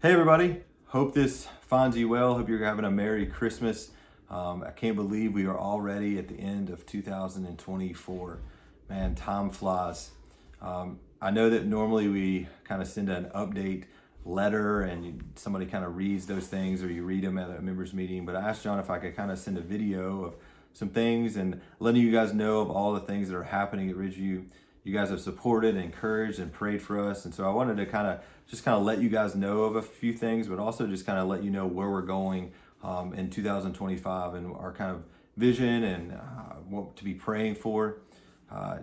Hey everybody, hope this finds you well. Hope you're having a Merry Christmas. I can't believe we are already at the end of 2024. Man, time flies. I know that normally we kind of send an update letter and somebody kind of reads those things or you read them at a members meeting, but I asked John if I could kind of send a video of some things and letting you guys know of all the things that are happening at Ridgeview. You guys have supported, encouraged, and prayed for us. And so I wanted to kind of let you guys know of a few things, but also just kind of let you know where we're going in 2025 and our kind of vision and what to be praying for.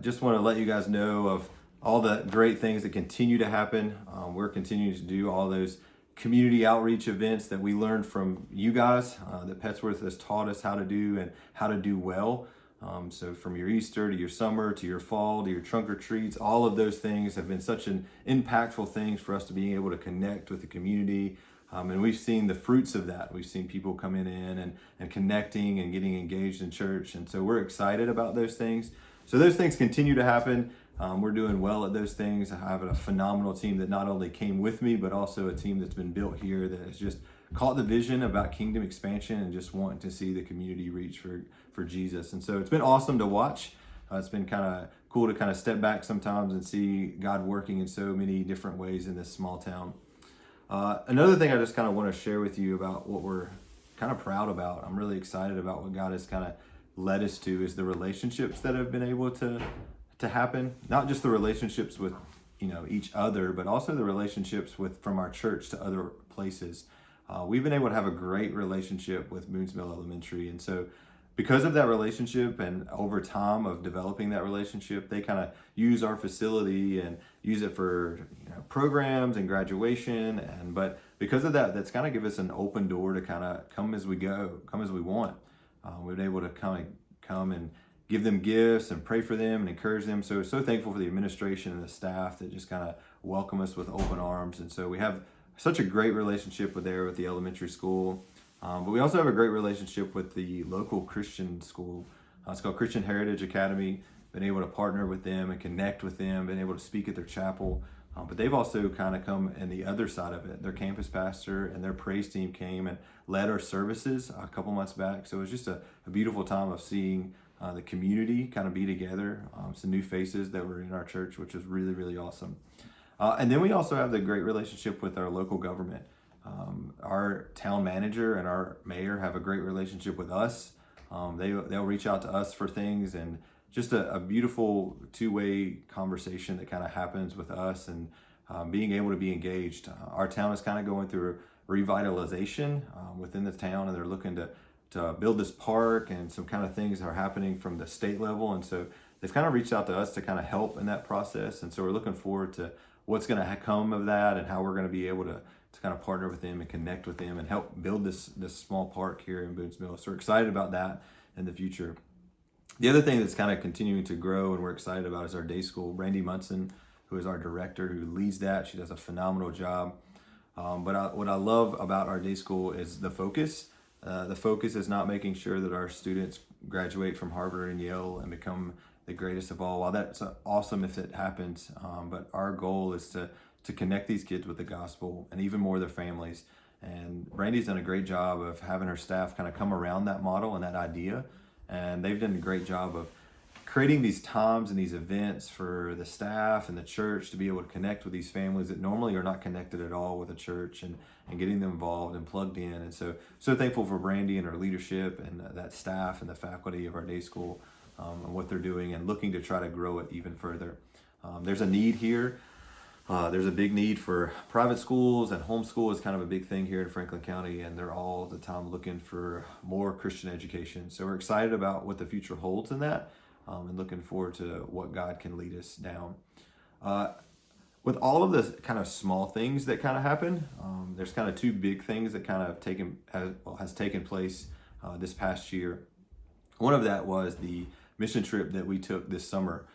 Just want to let you guys know of all the great things that continue to happen. We're continuing to do all those community outreach events that we learned from you guys, that Petsworth has taught us how to do and how to do well. So from your Easter to your summer to your fall to your trunk or treats, all of those things have been such an impactful things for us to be able to connect with the community. And we've seen the fruits of that. We've seen people coming in and connecting and getting engaged in church. And so we're excited about those things. So those things continue to happen. We're doing well at those things. I have a phenomenal team that not only came with me, but also a team that's been built here that has just caught the vision about kingdom expansion and just wanting to see the community reach for Jesus. And so it's been awesome to watch. It's been kind of cool to kind of step back sometimes and see God working in so many different ways in this small town. Another thing I just kind of want to share with you about what we're kind of proud about. I'm really excited about what God has kind of led us to is the relationships that have been able to happen. Not just the relationships with each other, but also the relationships from our church to other places. We've been able to have a great relationship with Boones Mill Elementary. And so because of that relationship and over time of developing that relationship, they kind of use our facility and use it for programs and graduation. But because of that, that's kind of give us an open door to kind of come as we go, come as we want. We've been able to come and give them gifts and pray for them and encourage them. So thankful for the administration and the staff that just kind of welcome us with open arms. And so we have such a great relationship with the elementary school. But we also have a great relationship with the local Christian school. It's called Christian Heritage Academy. Been able to partner with them and connect with them, been able to speak at their chapel. But they've also kind of come in the other side of it. Their campus pastor and their praise team came and led our services a couple months back. So it was just a beautiful time of seeing the community kind of be together. Some new faces that were in our church, which was really, really awesome. And then we also have the great relationship with our local government. Our town manager and our mayor have a great relationship with us. They'll reach out to us for things, and just a beautiful two-way conversation that kind of happens with us and being able to be engaged. Our town is kind of going through revitalization within the town, and they're looking to build this park, and some kind of things are happening from the state level. And so they've kind of reached out to us to kind of help in that process. And so we're looking forward to what's going to come of that and how we're going to be able to kind of partner with them and connect with them and help build this small park here in Boones Mill. So we're excited about that in the future. The other thing that's kind of continuing to grow and we're excited about is our day school. Brandy Munson, who is our director, who leads that. She does a phenomenal job. But what I love about our day school is the focus. The focus is not making sure that our students graduate from Harvard and Yale and become the greatest of all. While that's awesome if it happens, but our goal is to connect these kids with the gospel and even more their families. And Brandy's done a great job of having her staff kind of come around that model and that idea. And they've done a great job of creating these times and these events for the staff and the church to be able to connect with these families that normally are not connected at all with the church and getting them involved and plugged in. And so thankful for Brandy and her leadership and that staff and the faculty of our day school and what they're doing and looking to try to grow it even further. There's a need here. There's a big need for private schools, and homeschool is kind of a big thing here in Franklin County, and they're all the time looking for more Christian education. So we're excited about what the future holds in that. And looking forward to what God can lead us down. With all of the kind of small things that kind of happen, there's kind of two big things that kind of has taken place this past year. One of that was the mission trip that we took this summer.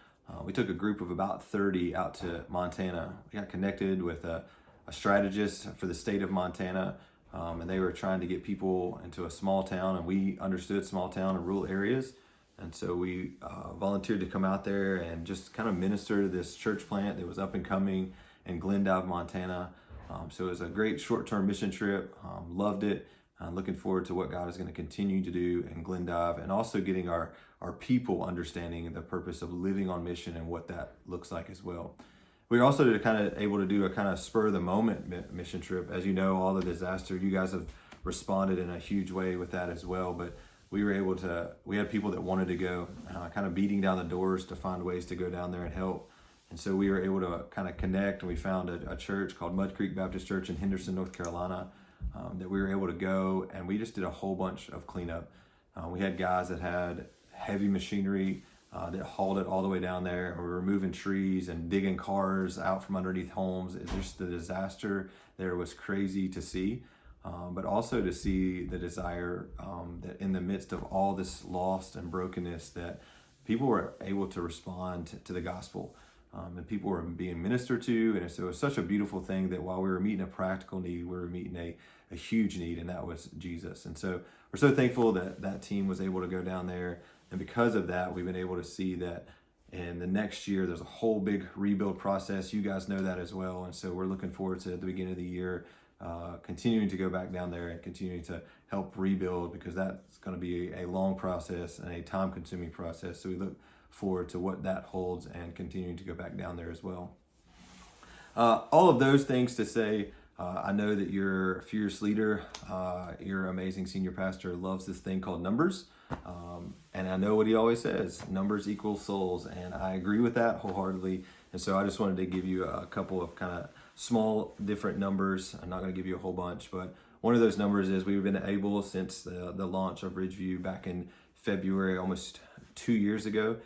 We took a group of about 30 out to Montana. We got connected with a strategist for the state of Montana, and they were trying to get people into a small town, and we understood small town and rural areas. And so we volunteered to come out there and just kind of minister to this church plant that was up and coming in Glendive, Montana. So it was a great short-term mission trip. Loved it. Looking forward to what God is going to continue to do in Glendive, and also getting our people understanding the purpose of living on mission and what that looks like as well. We were also kind of able to do a kind of spur of the moment mission trip. As you know, all the disaster, you guys have responded in a huge way with that as well. But we had people that wanted to go, kind of beating down the doors to find ways to go down there and help. And so we were able to kind of connect, and we found a church called Mud Creek Baptist Church in Henderson, North Carolina, that we were able to go, and we just did a whole bunch of cleanup. We had guys that had heavy machinery that hauled it all the way down there, and we were removing trees and digging cars out from underneath homes. It's just the disaster there was crazy to see, but also to see the desire that in the midst of all this loss and brokenness, that people were able to respond to the gospel. And people were being ministered to, and so it was such a beautiful thing that while we were meeting a practical need, we were meeting a huge need, and that was Jesus. And so we're so thankful that that team was able to go down there, and because of that, we've been able to see that in the next year there's a whole big rebuild process. You guys know that as well, and so we're looking forward to at the beginning of the year continuing to go back down there and continuing to help rebuild, because that's going to be a long process and a time-consuming process. So we look forward to what that holds and continuing to go back down there as well. All of those things to say, I know that your fierce leader, your amazing senior pastor, loves this thing called numbers. And I know what he always says, numbers equal souls. And I agree with that wholeheartedly. And so I just wanted to give you a couple of kind of small different numbers. I'm not going to give you a whole bunch, but one of those numbers is we've been able, since the launch of Ridgeview back in February, almost 2 years ago,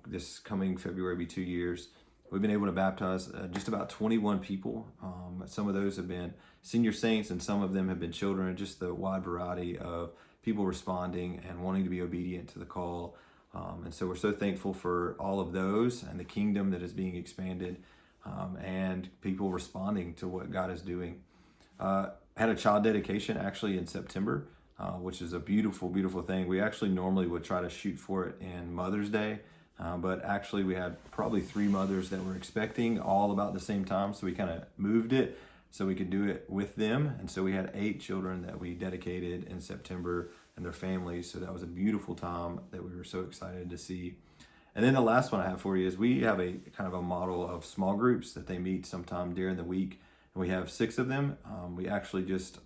this coming February will be 2 years, we've been able to baptize just about 21 people. Some of those have been senior saints, and some of them have been children, and just the wide variety of people responding and wanting to be obedient to the call. And so we're so thankful for all of those, and the kingdom that is being expanded, and people responding to what God is doing. Had a child dedication actually in September, which is a beautiful, beautiful thing. We actually normally would try to shoot for it in Mother's Day, but actually we had probably 3 mothers that were expecting all about the same time, so we kind of moved it so we could do it with them. And so we had 8 children that we dedicated in September, and their families. So that was a beautiful time that we were so excited to see. And then the last one I have for you is we have a kind of a model of small groups that they meet sometime during the week. And we have 6 of them. We actually just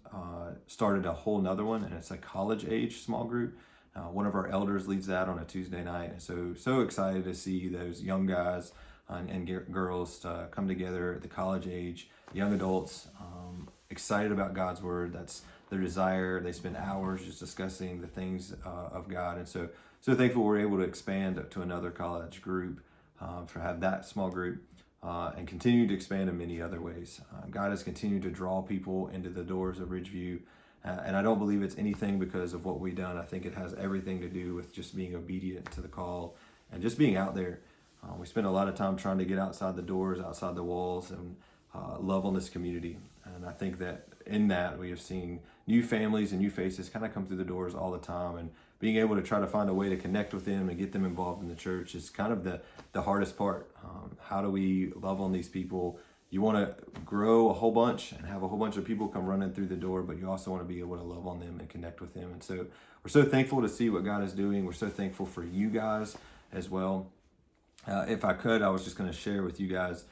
started a whole nother one, and it's a college age small group. One of our elders leads that on a Tuesday night. And so excited to see those young guys and girls come together at the college age, young adults, excited about God's word. That's their desire. They spend hours just discussing the things of God. And so thankful we're able to expand to another college group, for have that small group, and continue to expand in many other ways. God has continued to draw people into the doors of Ridgeview. And I don't believe it's anything because of what we've done. I think it has everything to do with just being obedient to the call and just being out there. We spend a lot of time trying to get outside the doors, outside the walls, and love on this community. And I think that in that we have seen new families and new faces kind of come through the doors all the time, and being able to try to find a way to connect with them and get them involved in the church is kind of the hardest part. How do we love on these people? You want to grow a whole bunch and have a whole bunch of people come running through the door, but you also want to be able to love on them and connect with them. And so we're so thankful to see what God is doing. We're so thankful for you guys as well. If I could, I was just going to share with you guys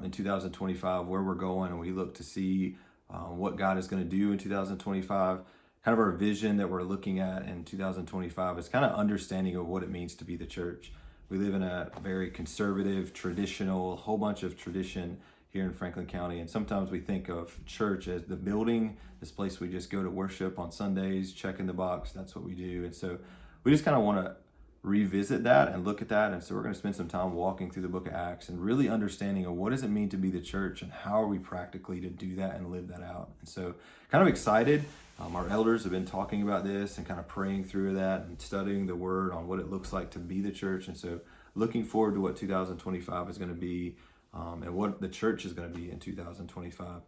in 2025 where we're going, and we look to see what God is going to do in 2025. Kind of our vision that we're looking at in 2025 is kind of understanding of what it means to be the church. We live in a very conservative, traditional, whole bunch of tradition here in Franklin County, and sometimes we think of church as the building, this place we just go to worship on Sundays, check in the box, that's what we do. And so we just kind of want to revisit that and look at that. And so we're going to spend some time walking through the book of Acts and really understanding of what does it mean to be the church, and how are we practically to do that and live that out. And so kind of excited. Our elders have been talking about this and kind of praying through that and studying the word on what it looks like to be the church. And so looking forward to what 2025 is going to be, and what the church is going to be in 2025.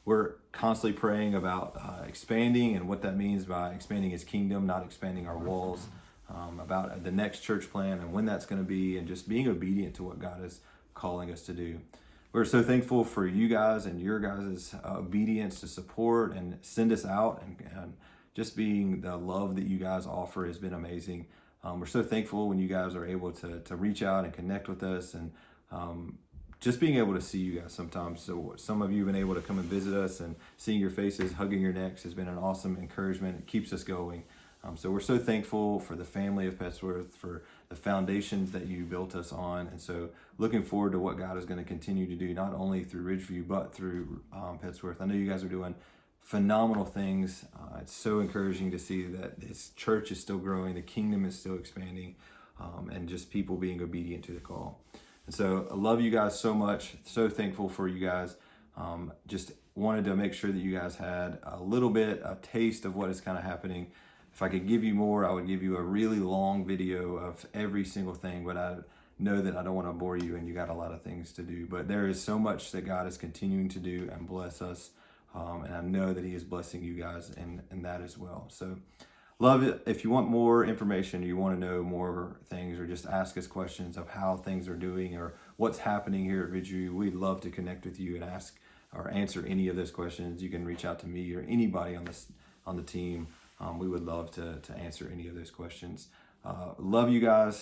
We're constantly praying about expanding and what that means by expanding his kingdom, not expanding our walls, about the next church plan and when that's going to be, and just being obedient to what God is calling us to do. we're so thankful for you guys and your guys' obedience to support and send us out, and just being the love that you guys offer has been amazing. We're so thankful when you guys are able to reach out and connect with us, and just being able to see you guys sometimes. So some of you have been able to come and visit us, and seeing your faces, hugging your necks has been an awesome encouragement. It keeps us going. So we're so thankful for the family of Petsworth, for the foundations that you built us on. And so looking forward to what God is going to continue to do, not only through Ridgeview, but through Petsworth. I know you guys are doing phenomenal things. It's so encouraging to see that this church is still growing, the kingdom is still expanding, and just people being obedient to the call. And so I love you guys so much. So thankful for you guys. Just wanted to make sure that you guys had a little bit, a taste of what is kind of happening. If I could give you more, I would give you a really long video of every single thing, but I know that I don't want to bore you and you got a lot of things to do. But there is so much that God is continuing to do and bless us. And I know that he is blessing you guys in that as well. So love it. If you want more information, or you want to know more things, or just ask us questions of how things are doing or what's happening here at Ridgeview, we'd love to connect with you and ask or answer any of those questions. You can reach out to me or anybody on the team. We would love to answer any of those questions. Love you guys.